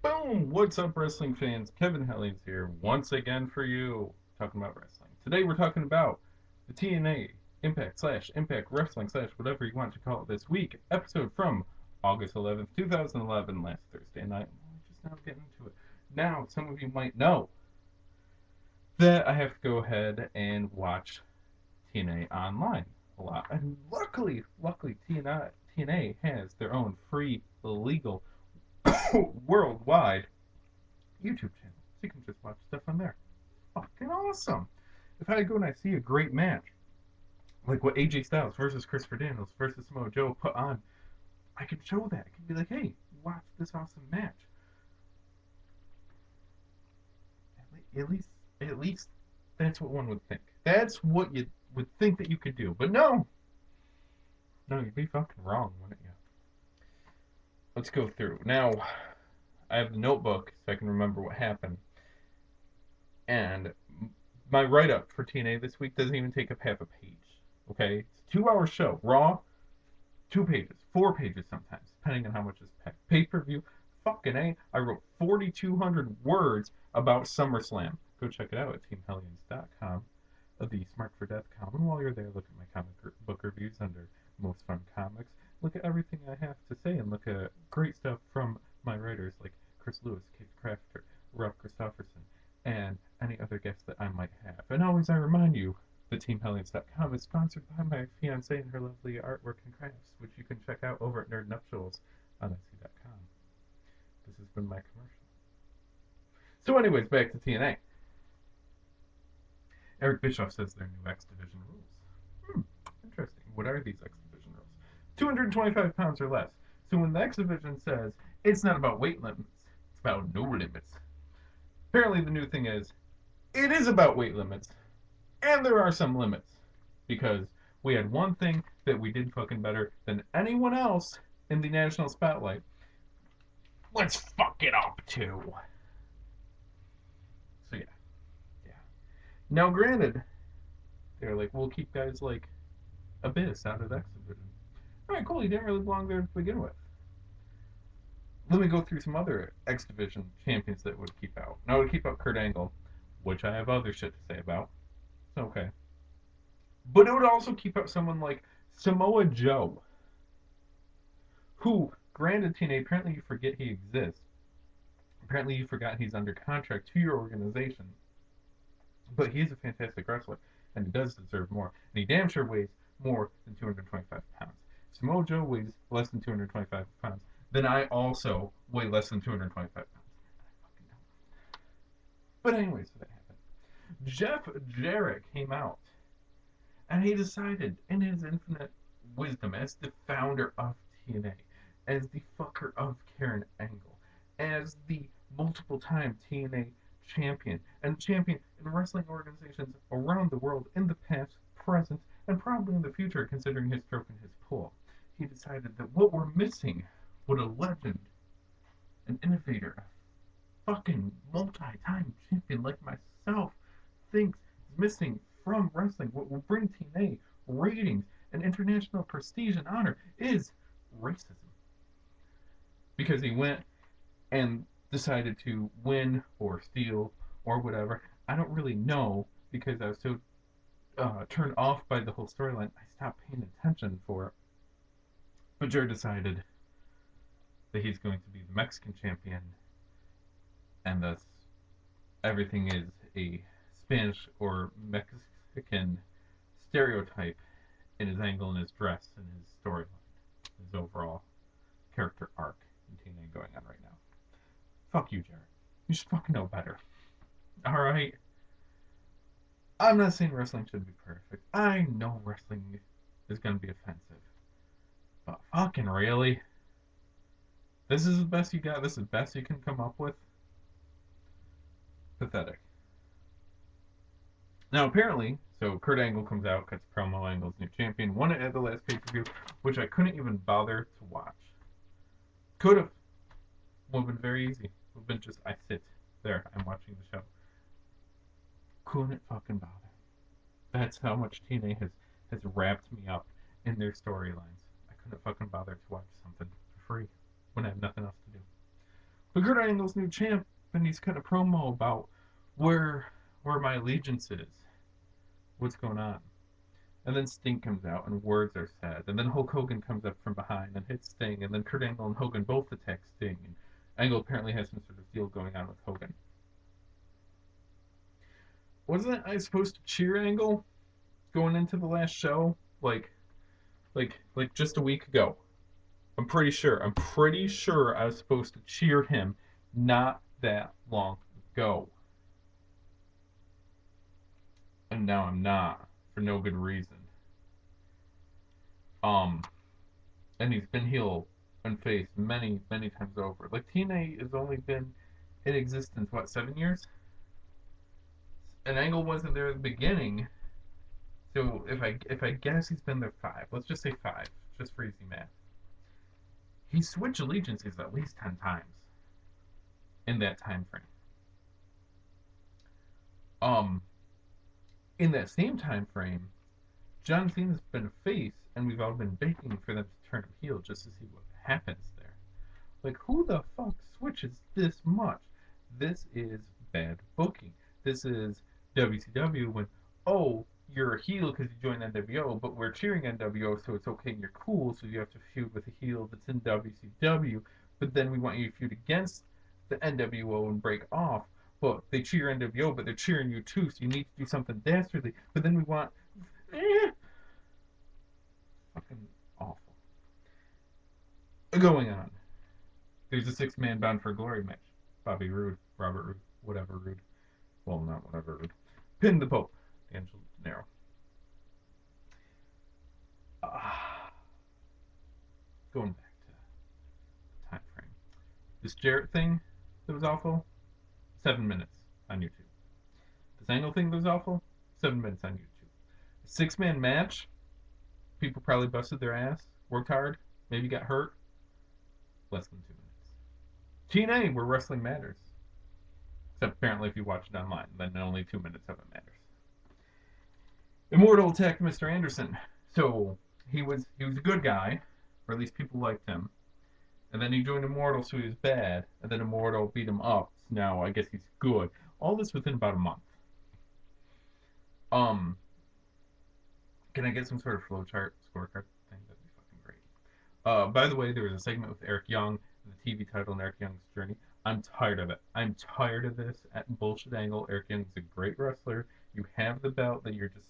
Boom! What's up, wrestling fans? Kevin Hellions here once again for you, talking about wrestling. Today we're talking about the TNA Impact Wrestling slash whatever you want to call it this week episode from August 11th, 2011, last Thursday night. I'm just now getting into it. Now, some of you might know that I have to go ahead and watch TNA online a lot, and luckily, TNA has their own free, legal, worldwide YouTube channel. So you can just watch stuff on there. Fucking awesome. If I go and I see a great match, like what AJ Styles versus Christopher Daniels versus Samoa Joe put on, I can show that. I can be like, hey, watch this awesome match. At least, at least that's what one would think. That's what you would think that you could do. But no, you'd be fucking wrong, wouldn't you? Let's go through. Now, I have the notebook so I can remember what happened. And my write up for TNA this week doesn't even take up half a page. Okay? It's a 2 hour show. Raw, 2 pages, 4 pages sometimes, depending on how much is packed. Pay per view, fucking A. I wrote 4,200 words about SummerSlam. Go check it out at teamhellions.com of the Smarked for Death column. While you're there, look at my comic book reviews under Most Fun Comics. Look at everything I have to say and look at great stuff from my writers like Chris Lewis, Keith Crafter, Rob Christofferson, and any other guests that I might have. And always I remind you, the TeamHellions.com is sponsored by my fiancée and her lovely artwork and crafts, which you can check out over at Nerd Nuptials on Etsy.com. This has been my commercial. So anyways, back to TNA. Eric Bischoff says their new X Division rules. Interesting. What are these X Division rules? 225 pounds or less. So when the X Division says it's not about weight limits, it's about no limits. Apparently the new thing is it is about weight limits, and there are some limits. Because we had one thing that we did fucking better than anyone else in the national spotlight. Let's fuck it up too. So yeah. Now granted, they're like, we'll keep guys like Abyss out of the X Division. Alright, cool, he didn't really belong there to begin with. Let me go through some other X Division champions that would keep out. Now, I would keep out Kurt Angle, which I have other shit to say about. Okay. But it would also keep out someone like Samoa Joe, who, granted, TNA, apparently you forget he exists. Apparently you forgot he's under contract to your organization. But he is a fantastic wrestler, and he does deserve more. And he damn sure weighs more than 225 pounds. Samoa Joe weighs less than 225 pounds. Then I also weigh less than 225 pounds. But anyways, that happened. Jeff Jarrett came out, and he decided, in his infinite wisdom, as the founder of TNA, as the fucker of Karen Angle, as the multiple time TNA champion, and champion in wrestling organizations around the world in the past, present, and probably in the future, considering his stroke and his pull. He decided that what we're missing, what a legend, an innovator, a fucking multi-time champion like myself thinks is missing from wrestling, what will bring TNA ratings and international prestige and honor, is racism. Because he went and decided to win or steal or whatever. I don't really know because I was so turned off by the whole storyline. I stopped paying attention for it. But Jared decided that he's going to be the Mexican champion, and thus everything is a Spanish or Mexican stereotype in his angle, in his dress, in his storyline, his overall character arc in TNA going on right now. Fuck you, Jared. You should fucking know better. Alright? I'm not saying wrestling should be perfect. I know wrestling is going to be offensive. But fucking really? This is the best you got? This is the best you can come up with? Pathetic. Now, apparently, so Kurt Angle comes out, cuts promo, Angle's new champion, won it at the last pay-per-view, which I couldn't even bother to watch. Could have. Would have been very easy. Would have been just, I sit there, I'm watching the show. Couldn't fucking bother. That's how much TNA has wrapped me up in their storylines. I couldn't fucking bother to watch something for free when I have nothing else to do. But Kurt Angle's new champ, and he's cut a promo about where where my allegiance is, what's going on. And then Sting comes out, and words are said. And then Hulk Hogan comes up from behind and hits Sting. And then Kurt Angle and Hogan both attack Sting. And Angle apparently has some sort of deal going on with Hogan. Wasn't I supposed to cheer Angle going into the last show? Like just a week ago. I'm pretty sure. I'm pretty sure I was supposed to cheer him not that long ago. And now I'm not for no good reason. Um, and he's been heel and face many, many times over. Like TNA has only been in existence what, 7 years? And Angle wasn't there at the beginning. So if I guess he's been there 5, let's just say 5, just for easy math. He switched allegiances at least 10 times in that time frame. In that same time frame, John Cena's been a face, and we've all been begging for them to turn him heel just to see what happens there. Like, who the fuck switches this much? This is bad booking. This is WCW when, oh, you're a heel because you joined NWO, but we're cheering NWO, so it's okay and you're cool, so you have to feud with a heel that's in WCW, but then we want you to feud against the NWO and break off. But they cheer NWO, but they're cheering you too, so you need to do something dastardly. But then we want fucking awful. Going on. There's a 6-man Bound for Glory match. Bobby Roode, Robert Roode, whatever Roode. Well, not whatever Roode. Pin the Pope. Angelo Nero. Going back to the time frame. This Jarrett thing that was awful, 7 minutes on YouTube. This Angle thing that was awful, 7 minutes on YouTube. 6-man match, people probably busted their ass, worked hard, maybe got hurt, less than 2 minutes. TNA, where wrestling matters. Except apparently if you watch it online, then only 2 minutes of it matters. Immortal attacked Mr. Anderson. So he was a good guy, or at least people liked him. And then he joined Immortal, so he was bad. And then Immortal beat him up. So now I guess he's good. All this within about a month. Can I get some sort of flowchart scorecard thing? That'd be fucking great. By the way, there was a segment with Eric Young, the TV title, and Eric Young's journey. I'm tired of it. I'm tired of this at bullshit angle. Eric Young's a great wrestler. You have the belt that you're just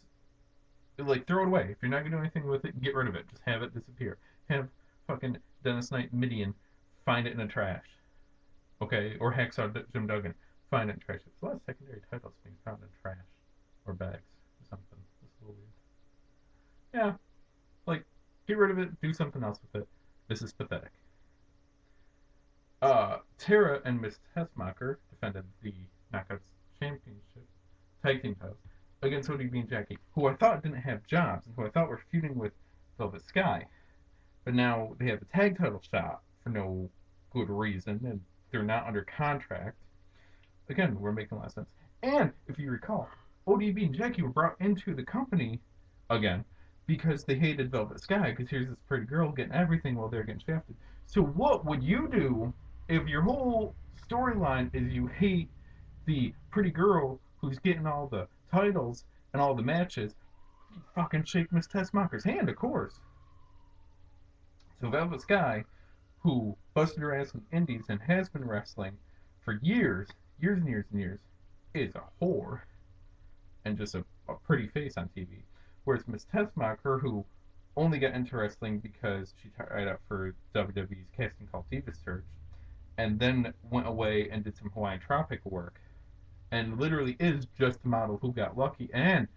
like, throw it away. If you're not gonna do anything with it, get rid of it. Just have it disappear. Have fucking Dennis Knight Midian find it in a trash. Okay? Or Hacksaw Jim Duggan find it in trash. There's a lot of secondary titles being found in trash or bags or something. It's a little weird. Yeah. Like, get rid of it, do something else with it. This is pathetic. Tara and Miss Tessmacher defended the Knockouts Championship tag team titles against ODB and Jackie, who I thought didn't have jobs and who I thought were feuding with Velvet Sky. But now they have the tag title shot for no good reason, and they're not under contract. Again, we're making a lot of sense. And if you recall, ODB and Jackie were brought into the company again because they hated Velvet Sky, because here's this pretty girl getting everything while they're getting shafted. So what would you do if your whole storyline is you hate the pretty girl who's getting all the titles and all the matches? You fucking shake Miss Tessmacher's hand, of course. So Velvet Sky, who busted her ass in indies and has been wrestling for years and years and years, is a whore and just a pretty face on TV. Whereas Miss Tessmacher, who only got into wrestling because she tried out for WWE's casting call Diva Search, and then went away and did some Hawaiian Tropic work, and literally is just the model who got lucky. And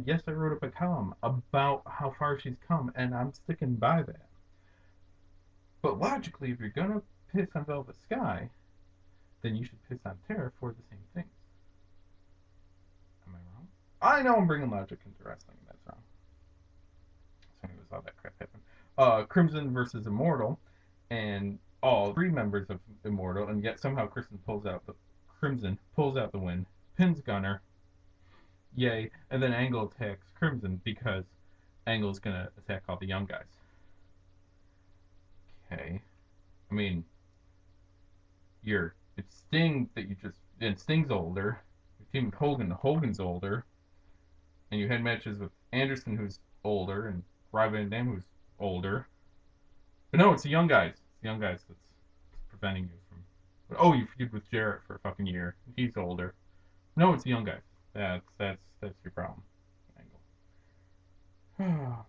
yes, I wrote up a column about how far she's come, and I'm sticking by that. But logically, if you're gonna piss on Velvet Sky, then you should piss on Tara for the same things. Am I wrong? I know I'm bringing logic into wrestling, and that's wrong. So anyways, all that crap happened. Crimson versus Immortal, and all 3 members of Immortal, and yet somehow Crimson pulls out the win, pins Gunner, yay, and then Angle attacks Crimson because Angle's gonna attack all the young guys. Okay. I mean, it's Sting that you just and Sting's older. Your team with Hogan's older, and you had matches with Anderson who's older and Rob Van Dam who's older. But no, it's the young guys. It's the young guys that's preventing you from. Oh, you feud with Jarrett for a fucking year. He's older. No, it's the young guys. That's your problem. Angle.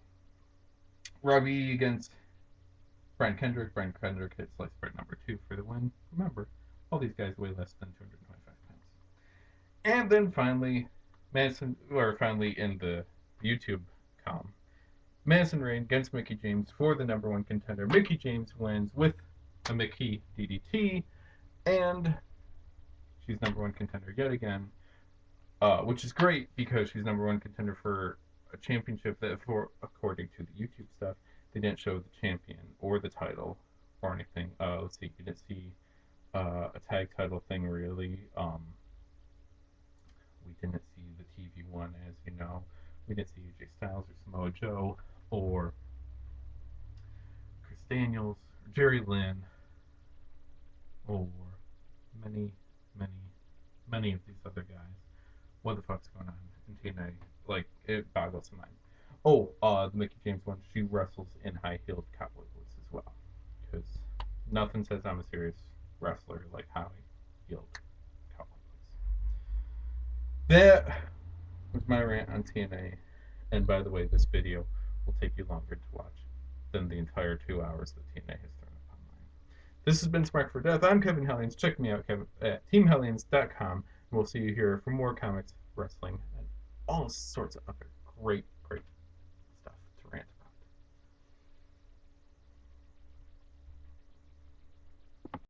Robbie against Brian Kendrick. Brian Kendrick hits slice bread number 2 for the win. Remember, all these guys weigh less than 225 pounds. And then finally in the YouTube com, Madison Rain against Mickie James for the number 1 contender. Mickie James wins with a Mickie DDT, and she's number 1 contender yet again, which is great because she's number 1 contender for a championship that, according to the YouTube stuff, they didn't show the champion or the title or anything. Let's see, you didn't see a tag title thing really. We didn't see the TV one, as you know. We didn't see AJ Styles or Samoa Joe or Chris Daniels or Jerry Lynn or many of these other guys. What the fuck's going on in TNA? Like, it boggles the mind. Oh, the Mickie James one, she wrestles in high-heeled cowboy boots as well. Because nothing says I'm a serious wrestler like high-heeled cowboy boots. That was my rant on TNA. And by the way, this video will take you longer to watch than the entire 2 hours that TNA has thrown up online. This has been Smarked for Death. I'm Kevin Hellions. Check me out at teamhellions.com. And we'll see you here for more comics, wrestling, and all sorts of other great